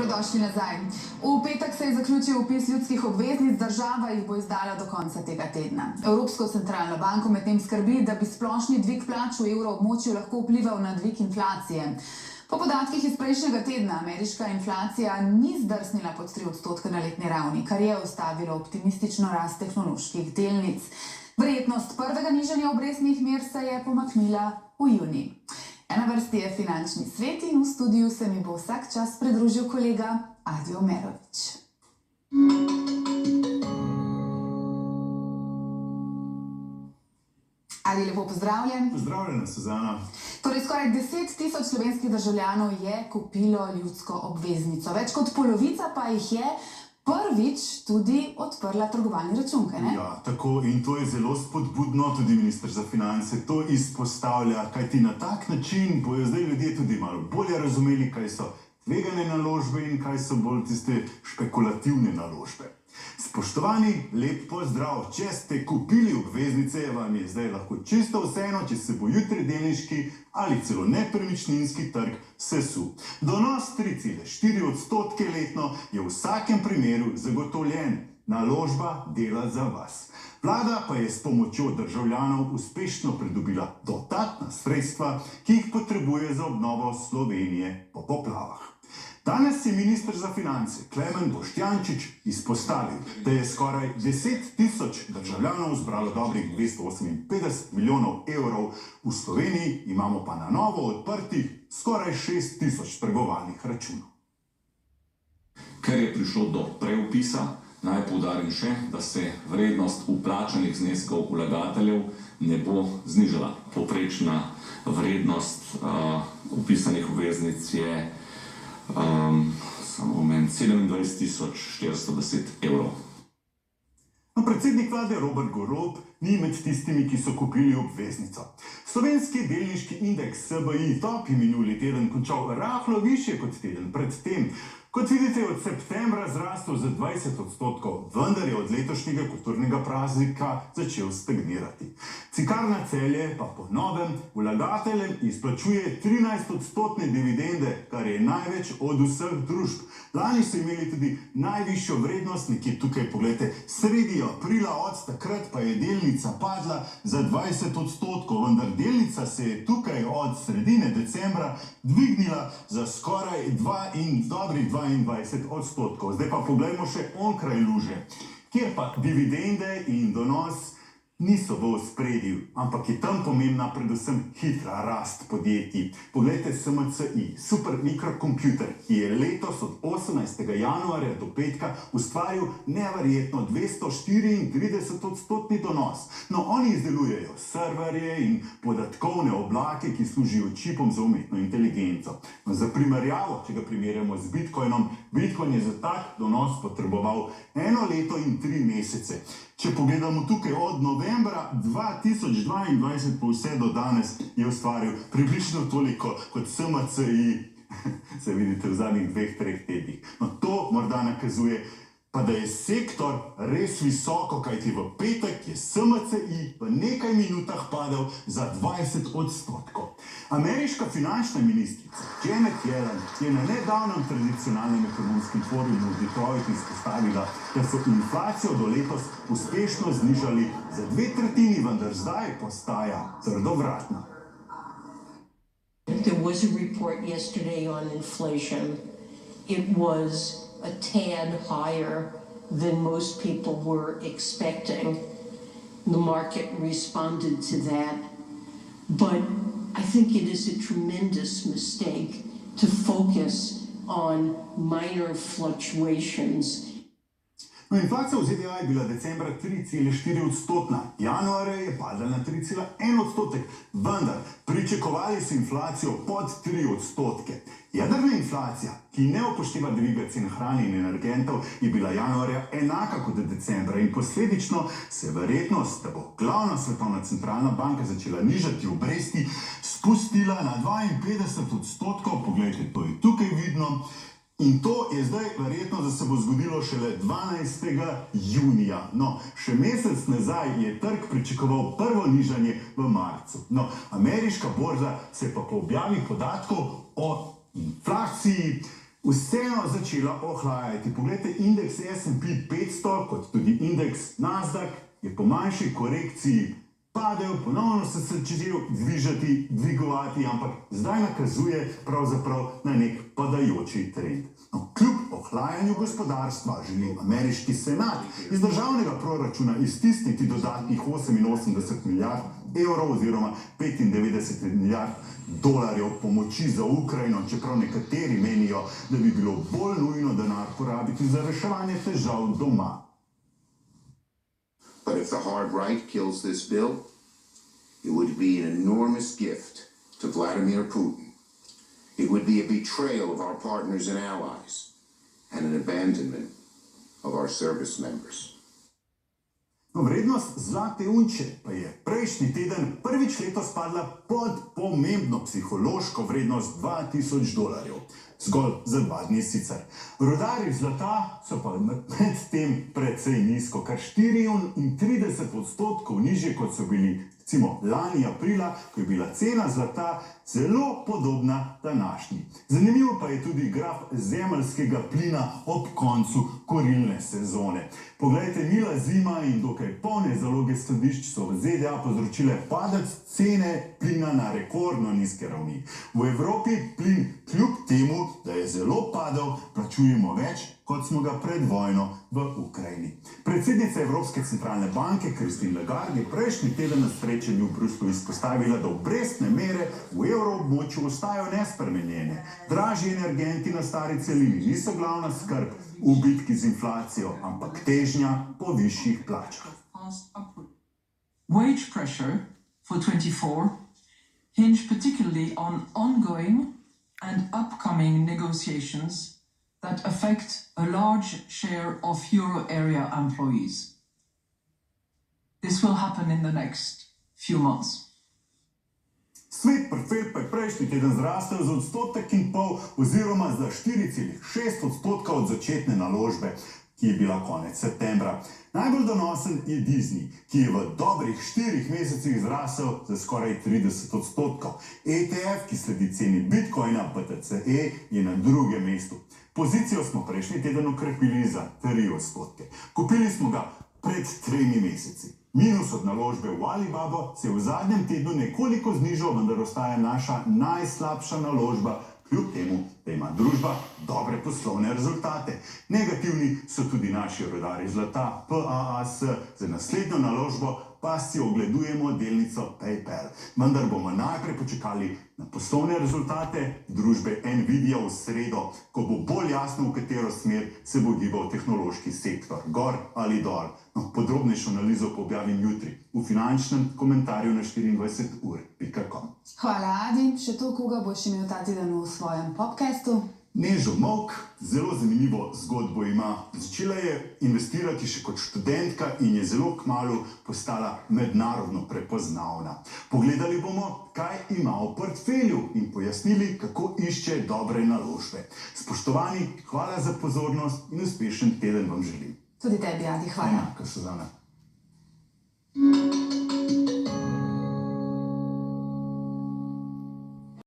Dobrodošli nazaj. V petek se je zaključil vpis ljudskih obveznic, država jih bo izdala do konca tega tedna. Evropsko centralno banko medtem skrbi, da bi splošni dvig plač v evroobmočju lahko vplival na dvig inflacije. Po podatkih iz prejšnjega tedna ameriška inflacija ni zdrsnila pod 3% na letni ravni, kar je ustavilo optimistično rast tehnoloških delnic. Verjetnost prvega nižanja obrestnih mer se je pomaknila v junij. Na vrsti je finančni svet in v studiu se mi bo vsak čas pridružil kolega Adi Omerovič. Adi, lepo pozdravljen. Pozdravljena, Suzana. Torej, skoraj 10.000 slovenskih državljanov je kupilo ljudsko obveznico. Več kot polovica pa jih je prvič tudi odprla trgovalni račun, kaj ne? Ja, tako, in to je zelo spodbudno, tudi minister za finance to izpostavlja, kajti na tak način bojo zdaj ljudje tudi malo bolje razumeli, kaj so tvegane naložbe in kaj so bolj tiste špekulativne naložbe. Spoštovani, lep pozdrav. Če ste kupili obveznice, vam je zdaj lahko čisto vseeno, če se bo jutri delniški ali celo nepremičninski trg sesul. Donos 3,4% letno je v vsakem primeru zagotovljen. Naložba dela za vas. Vlada pa je s pomočjo državljanov uspešno pridobila dodatna sredstva, ki jih potrebuje za obnovo Slovenije po poplavah. Danes je minister za finance Klemen Boštjančič izpostavil, da je skoraj 10.000 državljanov zbralo dobrih 258 milijonov evrov. V Sloveniji imamo pa na novo odprtih skoraj 6.000 trgovalnih računov. Ker je prišlo do preupisa, naj poudarim še, da se vrednost vplačanih zneskov vlagateljev ne bo znižala. Povprečna vrednost vpisanih obveznic je 27.410 evrov. Predsednik vlade Robert Golob ni med tistimi, ki so kupili obveznico. Slovenski delniški indeks SBI Top je minuli teden končal rahlo višje kot teden pred tem. Kot vidite, je od septembra zrastel za 20%, vendar je od letošnjega kulturnega praznika začel stagnirati. Cinkarna Celje pa po novem vlagateljem izplačuje 13% dividende, kar je največ od vseh družb. Lani so imeli tudi najvišjo vrednost, nekje tukaj pogledajte, sredi aprila, od takrat pa je delnica padla za 20%, vendar delnica se je tukaj od sredine decembra dvignila za skoraj dobrih 22%. Zdaj pa poglejmo še onkraj luže, kjer pa dividende in donos niso v ospredju, ampak je tam pomembna predvsem hitra rast podjetij. Poglejte SMCI, super mikrokomputer, ki je letos od 18. januarja do petka ustvaril neverjetno 234% donos. No, oni izdelujejo serverje in podatkovne oblake, ki služijo čipom za umetno inteligenco. No, za primerjavo, če ga primerjamo z Bitcoinom, Bitcoin je za tak donos potreboval 1 leto in 3 mesece. Če pogledamo tukaj od novembra 2022 pa vse do danes, je ustvaril približno toliko kot SMCI, se vidite, v zadnjih 2-3 tednih. No, to morda nakazuje pa, da je sektor res visoko, kajti v petek je SMCI v nekaj minutah padel za 20%. Ameriška finančna ministrica Janet Yellen je na nedavnem tradicionalnem ekonomskem forumu v Detroitu izpostavila, da so inflacijo do letos uspešno znižali za 2/3, vendar zdaj postaja trdovratna. There was a report yesterday on inflation. It was a tad higher than most people were expecting. The market responded to that, but I think it is a tremendous mistake to focus on minor fluctuations. No, inflacija v ZDA je bila decembra 3,4%, januarja je padla na 3,1%, vendar pričakovali so inflacijo pod 3%. Jedrna inflacija, ki ne upošteva dviga cen hrane in energentov, je bila januarja enaka kot decembra in posledično se verjetnost, da bo glavna svetovna centralna banka začela nižati obresti, spustila na 52%. Poglejte, to je tukaj vidno. In to je zdaj verjetno, da se bo zgodilo šele 12. junija. No, še mesec nazaj je trg pričakoval prvo nižanje v marcu. No, ameriška borza se pa po objavi podatkov o inflaciji vseeno začela ohlajati. Poglejte, indeks S&P 500, kot tudi indeks Nasdaq, je po manjši korekciji padel, ponovno se začel dvigovati, ampak zdaj nakazuje pravzaprav na nek padajoči trend. No, kljub ohlajanju gospodarstva želi ameriški senat iz državnega proračuna iztisniti dodatnih 88 milijard evrov oziroma 95 milijard dolarjev pomoči za Ukrajino, čeprav nekateri menijo, da bi bilo bolj nujno denar porabiti za reševanje težav doma. But if the hard right kills this bill, it would be an enormous gift to Vladimir Putin. It would be a betrayal of our partners and allies and an abandonment of our service members. No, vrednost zlate unče pa je prejšnji teden prvič letos padla pod pomembno psihološko vrednost $2000. Zgolj za 2 dni sicer. Rudarji zlata so pa med tem precej nizko, kar 34% nižje, kot so bili recimo lani aprila, ko je bila cena zlata zelo podobna današnji. Zanimivo pa je tudi graf zemeljskega plina ob koncu kurilne sezone. Poglejte, mila zima in dokaj polne zaloge skladišč so v ZDA povzročile padec cene plina na rekordno nizke ravni. V Evropi plin kljub temu, da je zelo padel, plačujemo več, kot smo ga pred vojno v Ukrajini. Predsednica Evropske centralne banke Christine Lagarde je prejšnji teden na srečanju v Bruslju izpostavila, da obrestne mere v evroobmočju ostajajo nespremenjene. Dražji energenti na stari celini niso glavna skrb v bitki z inflacijo, ampak težnja po višjih plačah. Wage pressure for 24 hinge particularly on ongoing and upcoming negotiations that affect a large share of euro area employees. This will happen in the next few months. Svet portfelj pa je prejšnji teden zrastel za 1,5% oziroma za 4,6% od začetne naložbe, ki je bila konec septembra. Najbolj donosen je Disney, ki je v dobrih 4 mesecih zrasel za skoraj 30%. ETF, ki sledi ceni Bitcoina, BTCE, je na drugem mestu. Pozicijo smo prejšnji teden okrepili za 3%. Kupili smo ga pred 3 meseci. Minus od naložbe v Alibabo se je v zadnjem tednu nekoliko znižal, vendar ostaja naša najslabša naložba, kljub temu, da ima družba dobre poslovne rezultate. Negativni so tudi naši rudarji zlata, PAAS. Za naslednjo naložbo pa si ogledujemo delnico PayPal. Vendar bomo najprej počakali na poslovne rezultate družbe Nvidia v sredo, ko bo bolj jasno, v katero smer se bo gibal tehnološki sektor, gor ali dol. No, podrobnejšo analizo pa objavim jutri v finančnem komentarju na 24ur.com. Hvala, Adi. Še to, koga boš imel ta teden v svojem podcastu? Nežo Molk zelo zanimivo zgodbo ima. Začela je investirati še kot študentka in je zelo kmalu postala mednarodno prepoznavna. Pogledali bomo, kaj ima v portfelju in pojasnili, kako išče dobre naložbe. Spoštovani, hvala za pozornost in uspešen teden vam želim. Tudi tebi, Adi, hvala. Enako, Suzana.